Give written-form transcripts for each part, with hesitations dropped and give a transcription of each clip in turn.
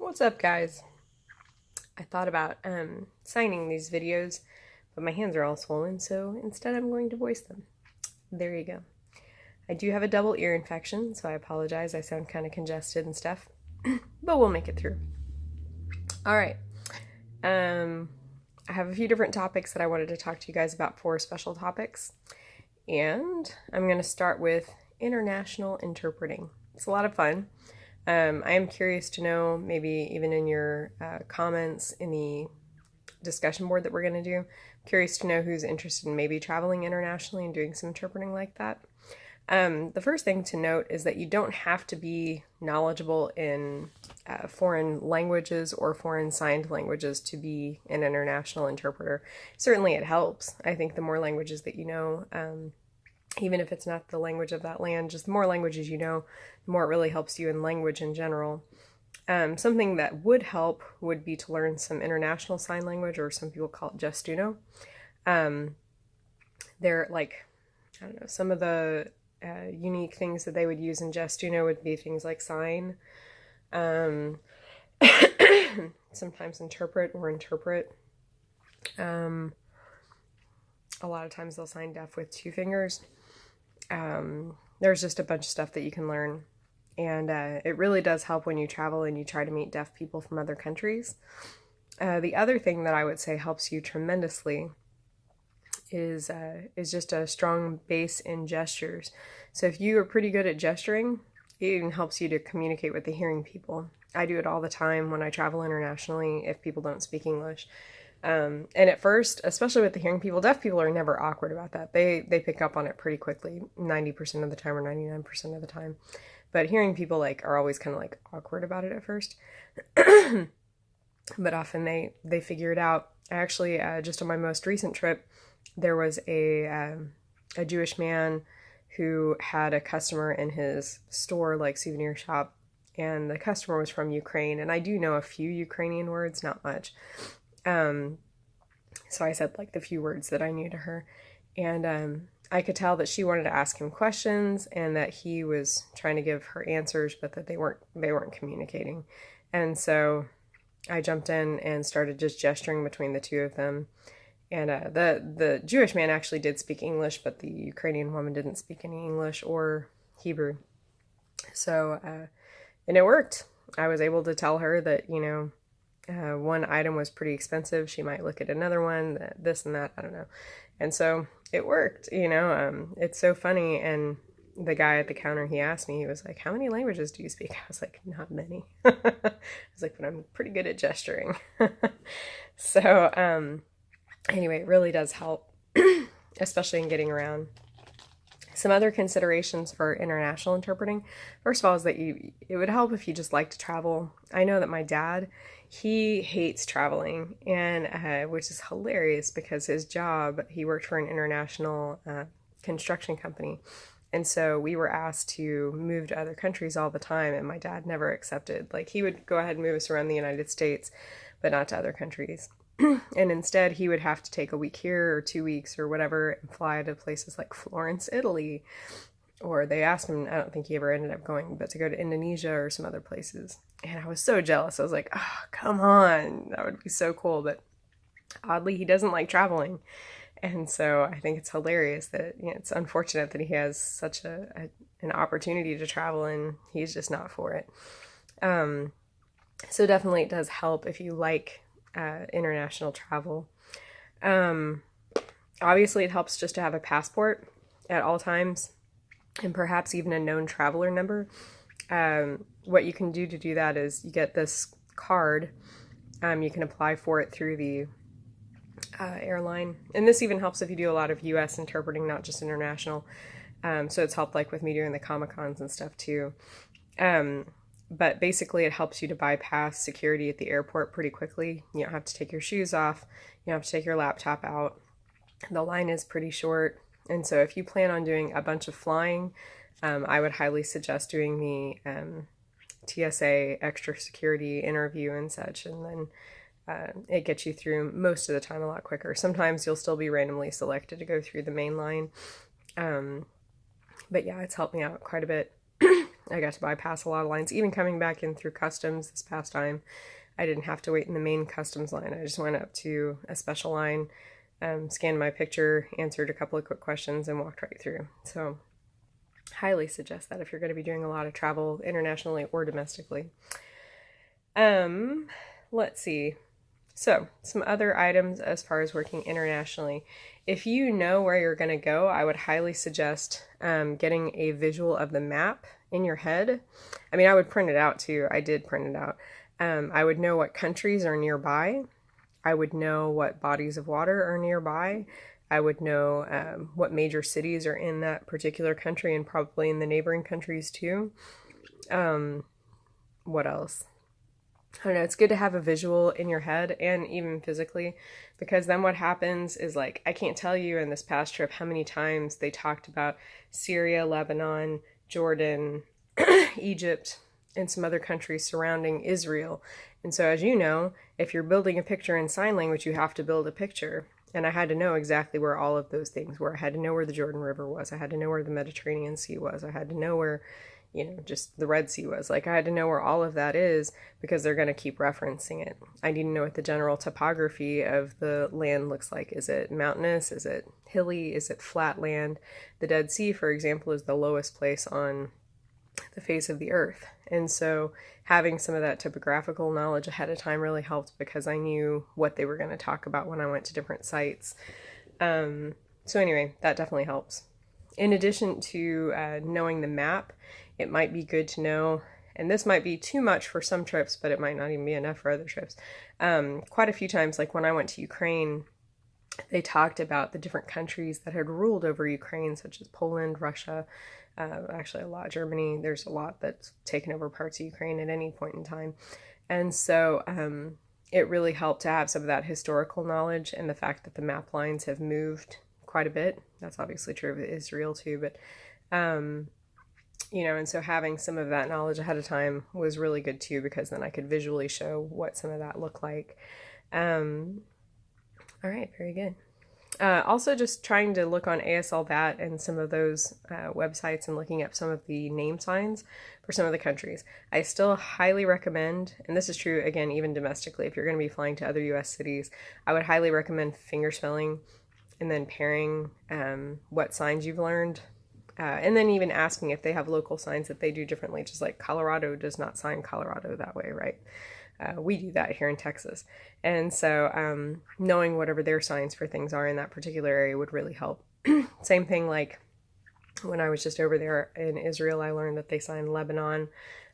What's up, guys? I thought about signing these videos, but my hands are all swollen, so instead I'm going to voice them. There you go. I do have a double ear infection, so I apologize. I sound kind of congested and stuff, but we'll make it through. All right. I have a few different topics that I wanted to talk to you guys about, 4 special topics, and I'm going to start with international interpreting. It's a lot of fun. I am curious to know, maybe even in your comments in the discussion board that we're going to do, curious to know who's interested in maybe traveling internationally and doing some interpreting like that. The first thing to note is that you don't have to be knowledgeable in foreign languages or foreign signed languages to be an international interpreter. Certainly it helps. I think the more languages that you know, even if it's not the language of that land, just the more languages you know, the more it really helps you in language in general. Something that would help would be to learn some international sign language, or some people call it Gestuno. They're like, I don't know, some of the unique things that they would use in Gestuno would be things like sign, sometimes interpret or interpret. A lot of times they'll sign deaf with 2 fingers. There's just a bunch of stuff that you can learn, and it really does help when you travel and you try to meet deaf people from other countries. The other thing that I would say helps you tremendously is just a strong base in gestures. So if you are pretty good at gesturing, it even helps you to communicate with the hearing people. I do it all the time when I travel internationally if people don't speak English. And at first, especially with the hearing people, deaf people are never awkward about that. They pick up on it pretty quickly, 90% of the time or 99% of the time. But hearing people are always kind of awkward about it at first. But often they figure it out. I actually, just on my most recent trip, there was a Jewish man who had a customer in his store, souvenir shop, and the customer was from Ukraine. And I do know a few Ukrainian words, not much. So I said the few words that I knew to her, and I could tell that she wanted to ask him questions and that he was trying to give her answers, but that they weren't communicating. And so I jumped in and started just gesturing between the 2 of them. And the Jewish man actually did speak English, but the Ukrainian woman didn't speak any English or Hebrew. So and it worked. I was able to tell her that one item was pretty expensive. She might look at another one, this and that, I don't know. And so it worked, it's so funny. And the guy at the counter, he asked me, he was like, how many languages do you speak? I was like, not many. I was like, but I'm pretty good at gesturing. So anyway, it really does help, especially in getting around. Some other considerations for international interpreting, first of all, is that it would help if you just like to travel. I know that my dad, he hates traveling, and which is hilarious because his job, he worked for an international construction company. And so we were asked to move to other countries all the time, and my dad never accepted. He would go ahead and move us around the United States, but not to other countries. And instead, he would have to take a week here or 2 weeks or whatever and fly to places like Florence, Italy. Or they asked him, I don't think he ever ended up going, but to go to Indonesia or some other places. And I was so jealous. I was like, oh, come on. That would be so cool. But oddly, he doesn't like traveling. And so I think it's hilarious that it's unfortunate that he has such an opportunity to travel and he's just not for it. So definitely it does help if you like international travel. Obviously it helps just to have a passport at all times, and perhaps even a known traveler number. What you can do to do that is you get this card. You can apply for it through the airline, and this even helps if you do a lot of U.S. interpreting, not just international. So it's helped with me doing the Comic-Cons and stuff too. But basically it helps you to bypass security at the airport pretty quickly. You don't have to take your shoes off. You don't have to take your laptop out. The line is pretty short. And so if you plan on doing a bunch of flying, I would highly suggest doing the TSA extra security interview and such. And then it gets you through most of the time a lot quicker. Sometimes you'll still be randomly selected to go through the main line. But yeah, it's helped me out quite a bit. I got to bypass a lot of lines. Even coming back in through customs this past time, I didn't have to wait in the main customs line. I just went up to a special line, scanned my picture, answered a couple of quick questions, and walked right through. So highly suggest that if you're going to be doing a lot of travel internationally or domestically. Let's see. So some other items as far as working internationally. If you know where you're going to go, I would highly suggest getting a visual of the map in your head. I mean, I would print it out too. I did print it out. I would know what countries are nearby. I would know what bodies of water are nearby. I would know what major cities are in that particular country and probably in the neighboring countries too. What else? I don't know, it's good to have a visual in your head and even physically, because then what happens is, like, I can't tell you in this past trip how many times they talked about Syria, Lebanon, Jordan, Egypt, and some other countries surrounding Israel. And so, as you know, if you're building a picture in sign language, you have to build a picture. And I had to know exactly where all of those things were. I had to know where the Jordan River was. I had to know where the Mediterranean Sea was. I had to know where, just the Red Sea was. Like, I had to know where all of that is because they're going to keep referencing it. I need to know what the general topography of the land looks like. Is it mountainous? Is it hilly? Is it flat land? The Dead Sea, for example, is the lowest place on the face of the earth. And so having some of that topographical knowledge ahead of time really helped because I knew what they were going to talk about when I went to different sites. So anyway, that definitely helps. In addition to knowing the map, it might be good to know, and this might be too much for some trips, but it might not even be enough for other trips. Quite a few times, like when I went to Ukraine, they talked about the different countries that had ruled over Ukraine, such as Poland, Russia, actually a lot, Germany. There's a lot that's taken over parts of Ukraine at any point in time. And so it really helped to have some of that historical knowledge and the fact that the map lines have moved quite a bit. That's obviously true of Israel too, but and so having some of that knowledge ahead of time was really good too, because then I could visually show what some of that looked like. All right, very good. Also just trying to look on ASLBat and some of those websites and looking up some of the name signs for some of the countries. I still highly recommend, and this is true again even domestically, if you're going to be flying to other US cities, I would highly recommend fingerspelling and then pairing what signs you've learned. And then even asking if they have local signs that they do differently, just like Colorado does not sign Colorado that way, right? We do that here in Texas. And so knowing whatever their signs for things are in that particular area would really help. Same thing like when I was just over there in Israel, I learned that they sign Lebanon.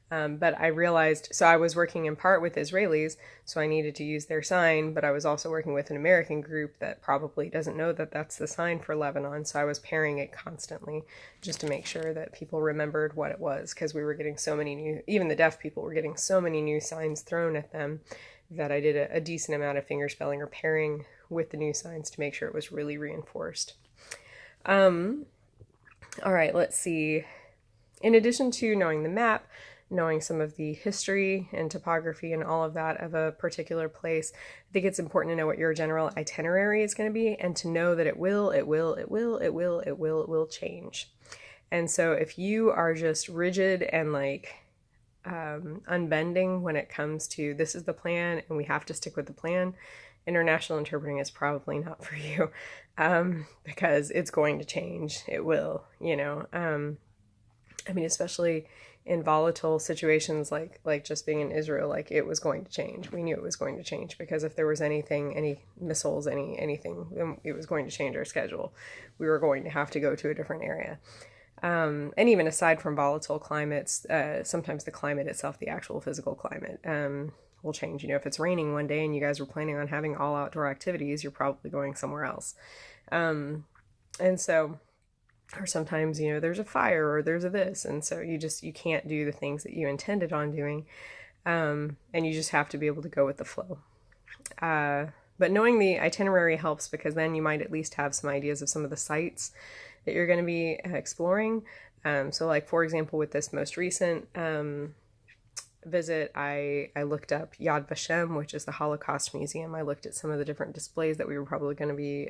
But I realized, so I was working in part with Israelis, so I needed to use their sign, but I was also working with an American group that probably doesn't know that that's the sign for Lebanon, so I was pairing it constantly just to make sure that people remembered what it was, because we were getting so many new, even the deaf people were getting so many new signs thrown at them that I did a decent amount of fingerspelling or pairing with the new signs to make sure it was really reinforced. All right, let's see. In addition to knowing the map, knowing some of the history and topography and all of that of a particular place, I think it's important to know what your general itinerary is going to be and to know that it will change. And so if you are just rigid and like unbending when it comes to this is the plan and we have to stick with the plan, international interpreting is probably not for you, because it's going to change. It will, I mean, especially in volatile situations like just being in Israel, like it was going to change. We knew it was going to change because if there was anything, any missiles, anything, then it was going to change our schedule. We were going to have to go to a different area. And even aside from volatile climates, sometimes the climate itself, the actual physical climate, will change. If it's raining one day and you guys were planning on having all outdoor activities, you're probably going somewhere else. And so, or sometimes, there's a fire or there's a this. And so you can't do the things that you intended on doing. And you just have to be able to go with the flow. But knowing the itinerary helps because then you might at least have some ideas of some of the sites that you're going to be exploring. So like, for example, with this most recent visit, I looked up Yad Vashem, which is the Holocaust Museum. I looked at some of the different displays that we were probably going to be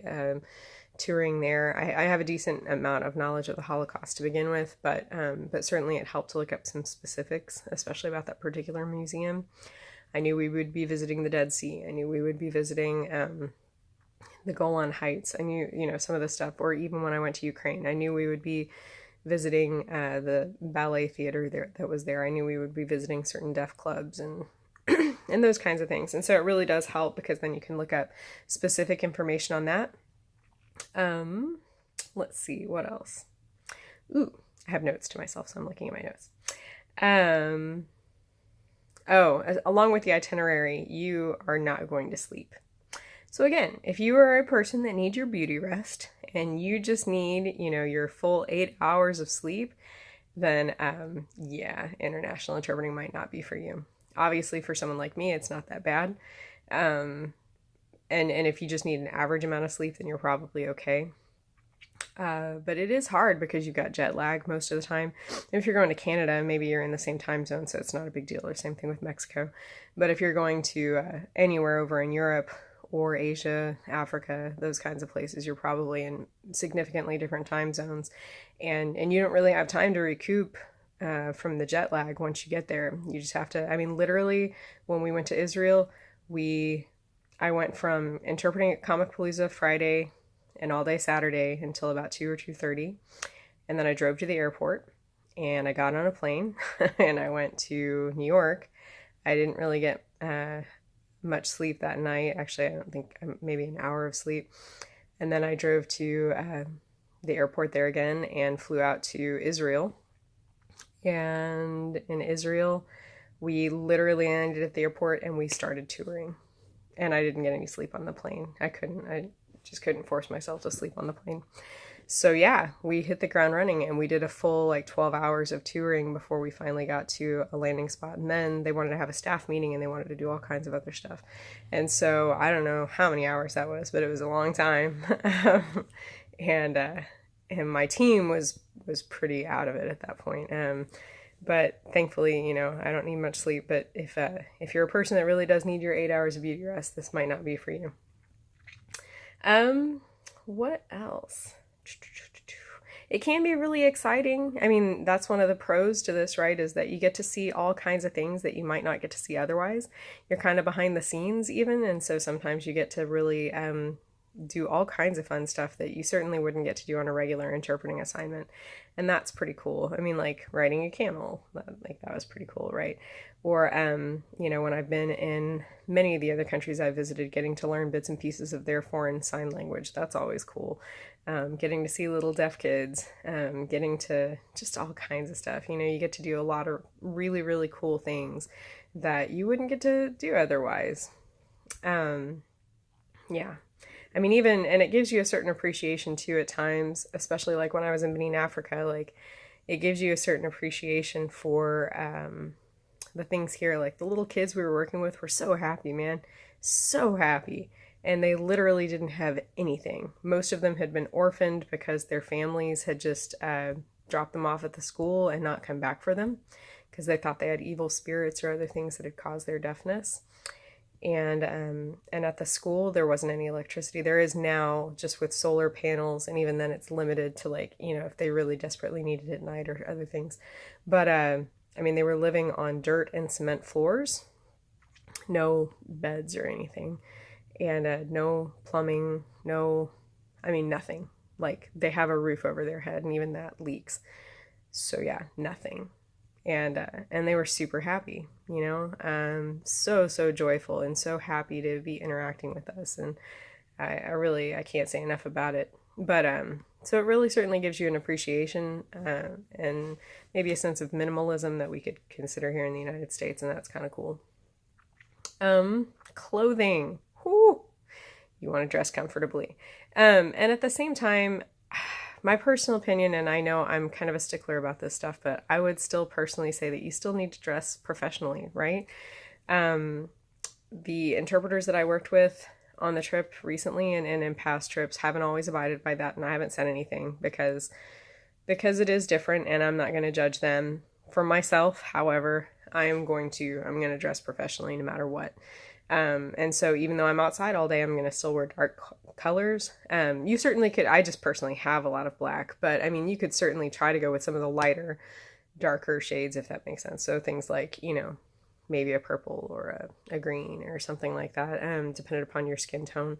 touring there. I have a decent amount of knowledge of the Holocaust to begin with, but certainly it helped to look up some specifics, especially about that particular museum. I knew we would be visiting the Dead Sea. I knew we would be visiting the Golan Heights. I knew, some of the stuff, or even when I went to Ukraine, I knew we would be visiting the ballet theater there that was there. I knew we would be visiting certain deaf clubs and and those kinds of things. And so it really does help, because then you can look up specific information on that. Let's see, what else? Ooh, I have notes to myself, so I'm looking at my notes. Along with the itinerary, you are not going to sleep. So again, if you are a person that needs your beauty rest and you just need, your full 8 hours of sleep, then international interpreting might not be for you. Obviously, for someone like me, it's not that bad. And if you just need an average amount of sleep, then you're probably okay. But it is hard because you've got jet lag most of the time. And if you're going to Canada, maybe you're in the same time zone, so it's not a big deal, or same thing with Mexico. But if you're going to anywhere over in Europe or Asia, Africa, those kinds of places, you're probably in significantly different time zones. And you don't really have time to recoup from the jet lag once you get there. You just have to, literally, when we went to Israel, I went from interpreting at Comicpalooza Friday and all day Saturday until about 2 or 2:30. And then I drove to the airport and I got on a plane and I went to New York. I didn't really get much sleep that night. Actually, I don't think, maybe an hour of sleep. And then I drove to the airport there again and flew out to Israel. And in Israel, we literally landed at the airport and we started touring. And I didn't get any sleep on the plane. I just couldn't force myself to sleep on the plane. So yeah, we hit the ground running and we did a full 12 hours of touring before we finally got to a landing spot. And then they wanted to have a staff meeting and they wanted to do all kinds of other stuff. And so I don't know how many hours that was, but it was a long time. and my team was pretty out of it at that point. But thankfully, I don't need much sleep. But if you're a person that really does need your 8 hours of beauty rest, this might not be for you. What else? It can be really exciting. That's one of the pros to this, right? Is that you get to see all kinds of things that you might not get to see otherwise. You're kind of behind the scenes even. And so sometimes you get to really, do all kinds of fun stuff that you certainly wouldn't get to do on a regular interpreting assignment. And that's pretty cool. Like riding a camel, that was pretty cool, right? Or, when I've been in many of the other countries I've visited, getting to learn bits and pieces of their foreign sign language, that's always cool. Getting to see little deaf kids, getting to just all kinds of stuff. You get to do a lot of really, really cool things that you wouldn't get to do otherwise. Yeah. Even, and it gives you a certain appreciation too at times, especially like when I was in Benin, Africa, it gives you a certain appreciation for the things here. Like the little kids we were working with were so happy, man. So happy. And they literally didn't have anything. Most of them had been orphaned because their families had just dropped them off at the school and not come back for them because they thought they had evil spirits or other things that had caused their deafness. And at the school, there wasn't any electricity. There is now, just with solar panels, and even then it's limited to if they really desperately needed it at night or other things. But, they were living on dirt and cement floors, no beds or anything, and no plumbing, nothing. They have a roof over their head, and even that leaks. So yeah, nothing. And they were super happy, so joyful and so happy to be interacting with us. And I can't say enough about it. But so it really certainly gives you an appreciation and maybe a sense of minimalism that we could consider here in the United States, and that's kind of cool. Clothing. Whew. You want to dress comfortably. And at the same time, my personal opinion, and I know I'm kind of a stickler about this stuff, but I would still personally say that you still need to dress professionally, right? The interpreters that I worked with on the trip recently and in past trips haven't always abided by that, and I haven't said anything because it is different, and I'm not going to judge them For myself, however, I'm going to dress professionally no matter what. And so even though I'm outside all day, I'm going to still wear dark colors. You certainly could, I just personally have a lot of black, but I mean, you could certainly try to go with some of the lighter, darker shades, if that makes sense. So things like, maybe a purple or a green or something like that, depending upon your skin tone.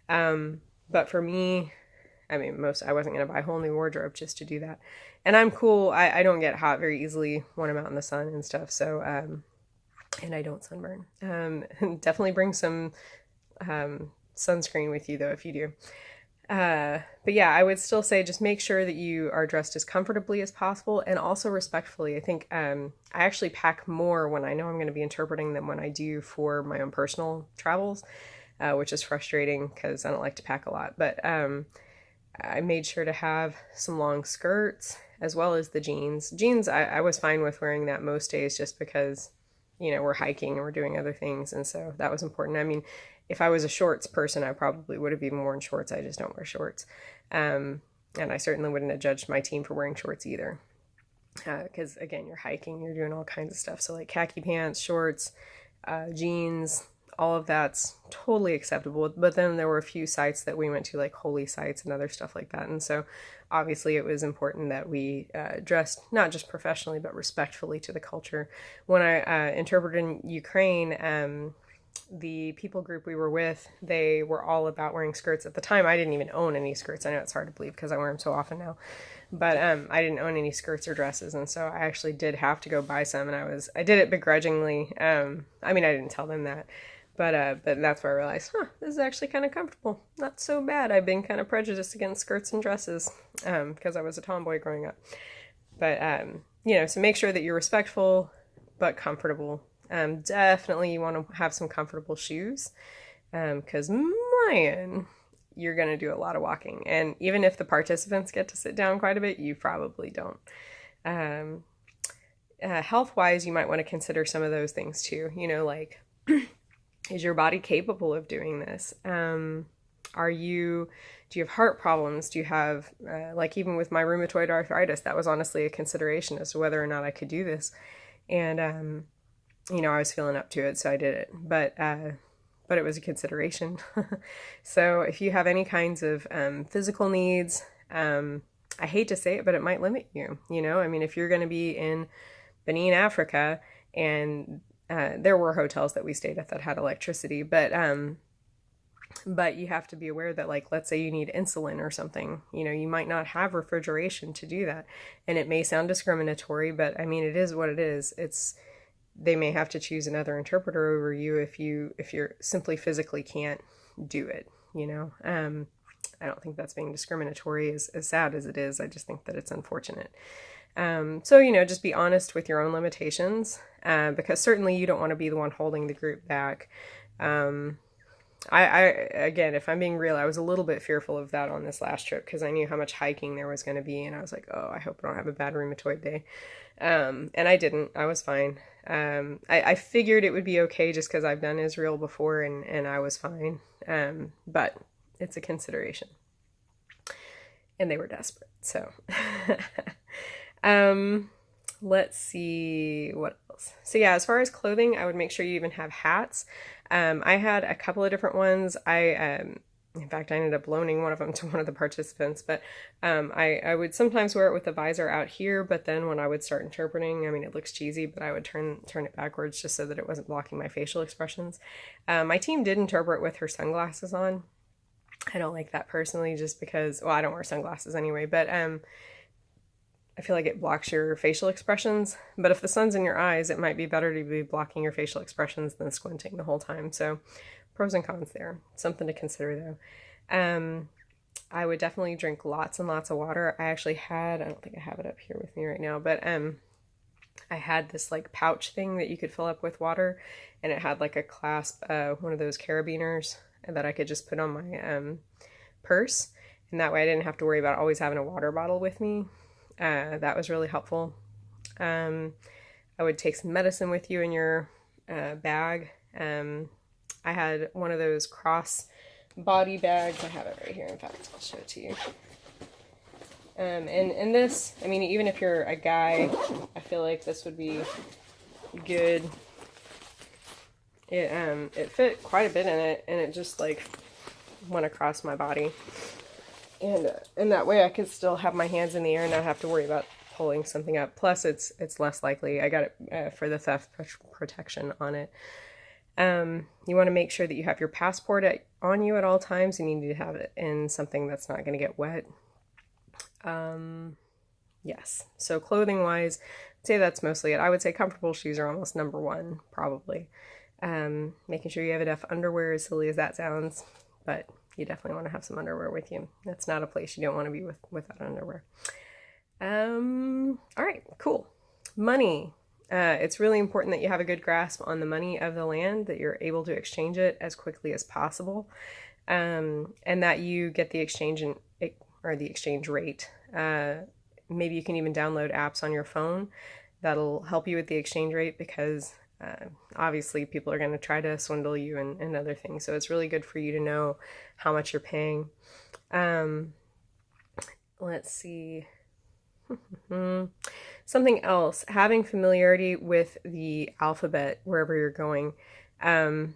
But for me, I mean, I wasn't going to buy a whole new wardrobe just to do that. And I'm cool. I don't get hot very easily when I'm out in the sun and stuff. So, and I don't sunburn. Definitely bring some sunscreen with you, though, if you do. But yeah, I would still say just make sure that you are dressed as comfortably as possible and also respectfully. I think I actually pack more when I know I'm going to be interpreting than when I do for my own personal travels, which is frustrating because I don't like to pack a lot. But I made sure to have some long skirts as well as the jeans. Jeans, I was fine with wearing that most days just because, we're hiking and we're doing other things. And so that was important. I mean, if I was a shorts person, I probably would have even worn shorts. I just don't wear shorts. And I certainly wouldn't have judged my team for wearing shorts either. Because again, you're hiking, you're doing all kinds of stuff. So like khaki pants, shorts, jeans, all of that's totally acceptable. But then there were a few sites that we went to, like holy sites and other stuff like that. And so obviously it was important that we dressed not just professionally, but respectfully to the culture. When I interpreted in Ukraine, the people group we were with, they were all about wearing skirts. At the time, I didn't even own any skirts. I know it's hard to believe because I wear them so often now. But I didn't own any skirts or dresses, and so I actually did have to go buy some, and I did it begrudgingly. I mean, I didn't tell them that. But that's where I realized, this is actually kind of comfortable. Not so bad. I've been kind of prejudiced against skirts and dresses because I was a tomboy growing up. But, so make sure that you're respectful but comfortable. Definitely you want to have some comfortable shoes because, man, you're going to do a lot of walking. And even if the participants get to sit down quite a bit, you probably don't. Health-wise, you might want to consider some of those things too. Like... is your body capable of doing this? Do you have heart problems? Do you have, like even with my rheumatoid arthritis, that was honestly a consideration as to whether or not I could do this. And, I was feeling up to it, so I did it. But it was a consideration. So if you have any kinds of physical needs, I hate to say it, but it might limit you. I mean, if you're going to be in Benin, Africa, and there were hotels that we stayed at that had electricity, but you have to be aware that, like, let's say you need insulin or something, you might not have refrigeration to do that. And it may sound discriminatory, but I mean, it is what it is. They may have to choose another interpreter over you if you're simply physically can't do it, I don't think that's being discriminatory, as sad as it is. I just think that it's unfortunate. So, just be honest with your own limitations, because certainly you don't want to be the one holding the group back. Again, if I'm being real, I was a little bit fearful of that on this last trip because I knew how much hiking there was going to be, and I was like, oh, I hope I don't have a bad rheumatoid day. And I didn't. I was fine. I figured it would be okay just because I've done Israel before and I was fine. But it's a consideration. And they were desperate, so... Let's see what else. So yeah, as far as clothing, I would make sure you even have hats. I had a couple of different ones. In fact, I ended up loaning one of them to one of the participants, but I would sometimes wear it with the visor out here, but then when I would start interpreting, I mean, it looks cheesy, but I would turn it backwards just so that it wasn't blocking my facial expressions. My team did interpret with her sunglasses on. I don't like that personally just because, well, I don't wear sunglasses anyway, but I feel like it blocks your facial expressions, but if the sun's in your eyes, it might be better to be blocking your facial expressions than squinting the whole time. So pros and cons there. Something to consider though. I would definitely drink lots and lots of water. I don't think I have it up here with me right now, but I had this like pouch thing that you could fill up with water, and it had like a clasp, one of those carabiners that I could just put on my purse, and that way I didn't have to worry about always having a water bottle with me. That was really helpful. I would take some medicine with you in your bag. I had one of those cross body bags. I have it right here. In fact, I'll show it to you. And this, I mean, even if you're a guy, I feel like this would be good. It fit quite a bit in it, and it just like went across my body, and that way I could still have my hands in the air and not have to worry about pulling something up. Plus, it's less likely. I got it for the theft protection on it. You want to make sure that you have your passport on you at all times, and you need to have it in something that's not going to get wet. Yes. So clothing wise, I'd say that's mostly it. I would say comfortable shoes are almost number one, probably. Making sure you have enough underwear, as silly as that sounds, but you definitely want to have some underwear with you. That's not a place you don't want to be without underwear. All right, cool. Money. It's really important that you have a good grasp on the money of the land, that you're able to exchange it as quickly as possible, and that you get the exchange or the exchange rate. Maybe you can even download apps on your phone that'll help you with the exchange rate, because obviously people are going to try to swindle you and other things. So it's really good for you to know how much you're paying. Let's see. Something else, having familiarity with the alphabet wherever you're going. I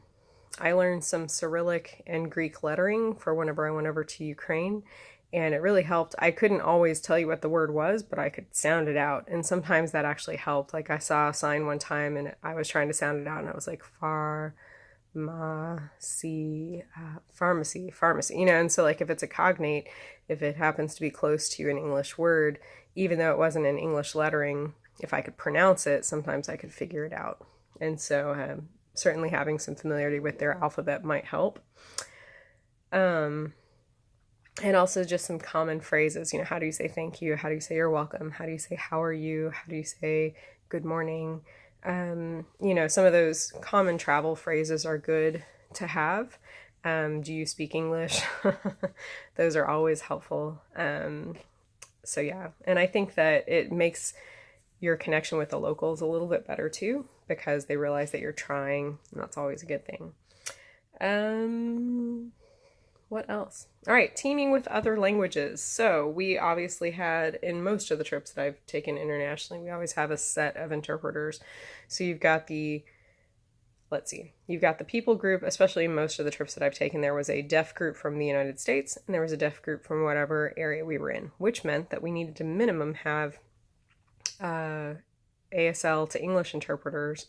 learned some Cyrillic and Greek lettering for whenever I went over to Ukraine, and it really helped. I couldn't always tell you what the word was, but I could sound it out, and sometimes that actually helped. Like I saw a sign one time and I was trying to sound it out, and I was like pharmacy, you know. And so like if it's a cognate, if it happens to be close to an English word, even though it wasn't in English lettering, if I could pronounce it, sometimes I could figure it out. And so certainly having some familiarity with their alphabet might help. And also just some common phrases, you know, how do you say thank you? How do you say you're welcome? How do you say how are you? How do you say good morning? You know, some of those common travel phrases are good to have. Do you speak English? Those are always helpful. So yeah, and I think that it makes your connection with the locals a little bit better too, because they realize that you're trying, and that's always a good thing. What else? All right, teaming with other languages. So we obviously had, in most of the trips that I've taken internationally, we always have a set of interpreters. So you've got you've got the people group, especially in most of the trips that I've taken, there was a deaf group from the United States, and there was a deaf group from whatever area we were in, which meant that we needed to minimum have ASL to English interpreters,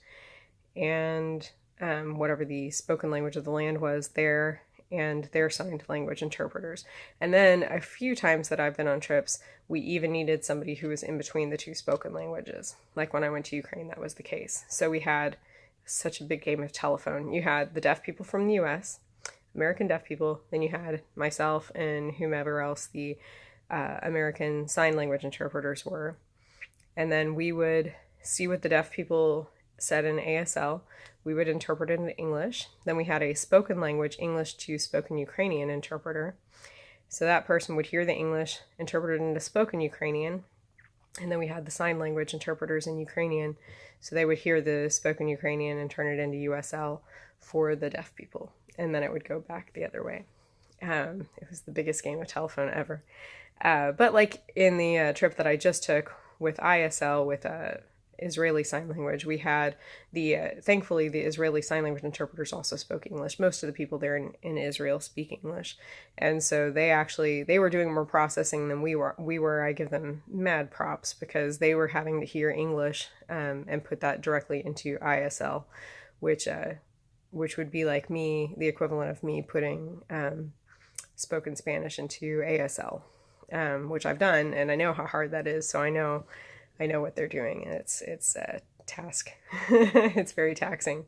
and whatever the spoken language of the land was there, and their signed language interpreters. And then a few times that I've been on trips, we even needed somebody who was in between the two spoken languages. Like when I went to Ukraine, that was the case. So we had such a big game of telephone. You had the deaf people from the US, American deaf people, then you had myself and whomever else the American Sign Language interpreters were. And then we would see what the deaf people said in ASL. We would interpret it into English. Then we had a spoken language, English to spoken Ukrainian interpreter. So that person would hear the English, interpret it into spoken Ukrainian. And then we had the sign language interpreters in Ukrainian. So they would hear the spoken Ukrainian and turn it into USL for the deaf people. And then it would go back the other way. It was the biggest game of telephone ever. But like in the trip that I just took with ISL, with Israeli Sign Language, we had thankfully the Israeli Sign Language interpreters also spoke English. Most of the people there in Israel speak English. And so they were doing more processing than we were. I give them mad props, because they were having to hear English and put that directly into ISL, which would be like me, the equivalent of me putting spoken Spanish into ASL, which I've done, and I know how hard that is. So I know what they're doing, and it's a task. It's very taxing.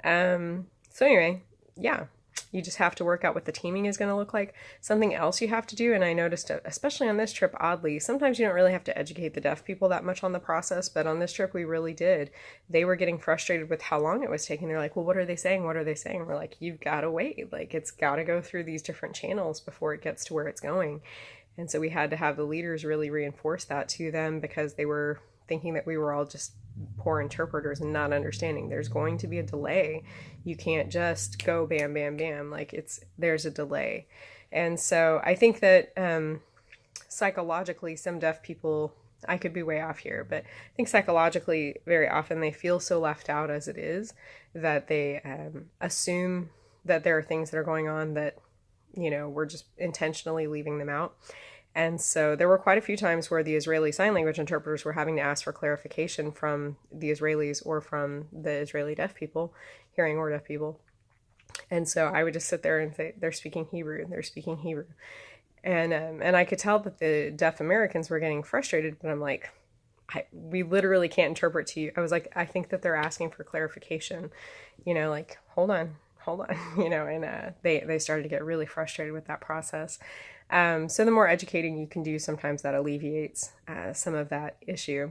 So anyway, yeah, you just have to work out what the teaming is going to look like. Something else you have to do, and I noticed, especially on this trip, oddly, sometimes you don't really have to educate the deaf people that much on the process, but on this trip we really did. They were getting frustrated with how long it was taking. They're like, well, what are they saying? What are they saying? And we're like, you've got to wait. Like, it's got to go through these different channels before it gets to where it's going. And so we had to have the leaders really reinforce that to them, because they were thinking that we were all just poor interpreters and not understanding there's going to be a delay. You can't just go bam, bam, bam. Like, there's a delay. And so I think that psychologically, some deaf people, I could be way off here, but I think psychologically, very often they feel so left out as it is that they assume that there are things that are going on that, we're just intentionally leaving them out. And so there were quite a few times where the Israeli Sign Language interpreters were having to ask for clarification from the Israelis or from the Israeli deaf people, hearing or deaf people. And so I would just sit there and say, they're speaking Hebrew, they're speaking Hebrew. And I could tell that the deaf Americans were getting frustrated, but I'm like, we literally can't interpret to you. I was like, I think that they're asking for clarification, like, hold on, and they started to get really frustrated with that process. So the more educating you can do, sometimes that alleviates some of that issue.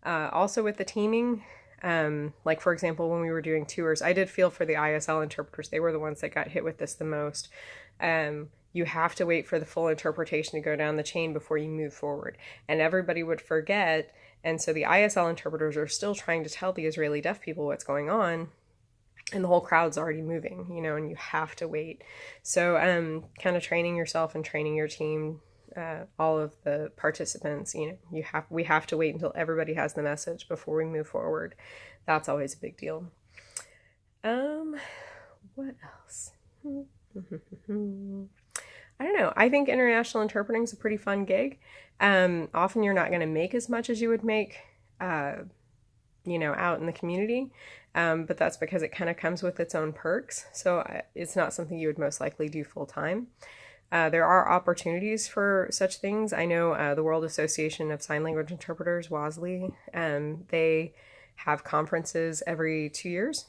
Also with the teaming, like for example, when we were doing tours, I did feel for the ISL interpreters. They were the ones that got hit with this the most. You have to wait for the full interpretation to go down the chain before you move forward. And everybody would forget. And so the ISL interpreters are still trying to tell the Israeli deaf people what's going on. And the whole crowd's already moving, and you have to wait. So kind of training yourself and training your team, all of the participants, we have to wait until everybody has the message before we move forward. That's always a big deal. What else? I don't know. I think international interpreting is a pretty fun gig. Often you're not going to make as much as you would make, out in the community. But that's because it kind of comes with its own perks. So it's not something you would most likely do full time. There are opportunities for such things. I know the World Association of Sign Language Interpreters, WASLI, they have conferences every 2 years.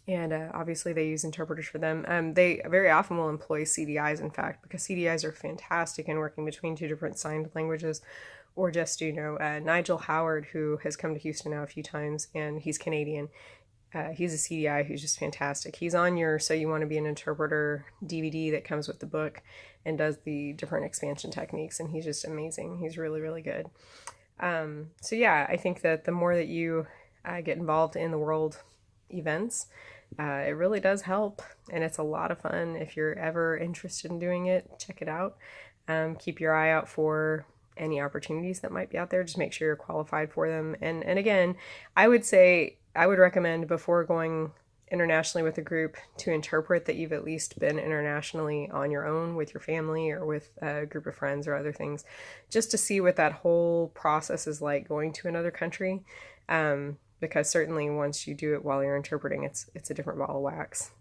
And obviously they use interpreters for them. They very often will employ CDIs, in fact, because CDIs are fantastic in working between two different signed languages. Or just, Nigel Howard, who has come to Houston now a few times, and he's Canadian. He's a CDI who's just fantastic. He's on your So You Want to Be an Interpreter DVD that comes with the book and does the different expansion techniques, and he's just amazing. He's really, really good. So yeah, I think that the more that you get involved in the world events, it really does help, and it's a lot of fun. If you're ever interested in doing it, check it out. Keep your eye out for any opportunities that might be out there. Just make sure you're qualified for them. And again, I would recommend before going internationally with a group to interpret that you've at least been internationally on your own with your family or with a group of friends or other things, just to see what that whole process is like going to another country. Because certainly once you do it while you're interpreting, it's a different ball of wax.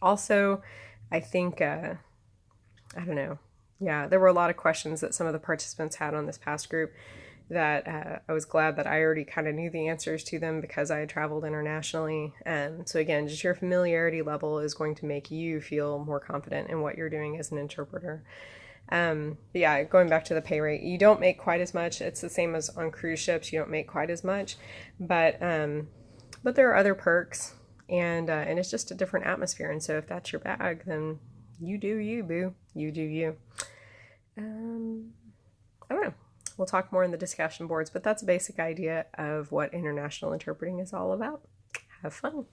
Also, I think, I don't know. Yeah, there were a lot of questions that some of the participants had on this past group that I was glad that I already kind of knew the answers to them because I had traveled internationally. So again, just your familiarity level is going to make you feel more confident in what you're doing as an interpreter. But yeah, going back to the pay rate, you don't make quite as much. It's the same as on cruise ships. You don't make quite as much, but there are other perks, and it's just a different atmosphere. And so if that's your bag, then you do you, boo. You do you. I don't know. We'll talk more in the discussion boards, but that's a basic idea of what international interpreting is all about. Have fun.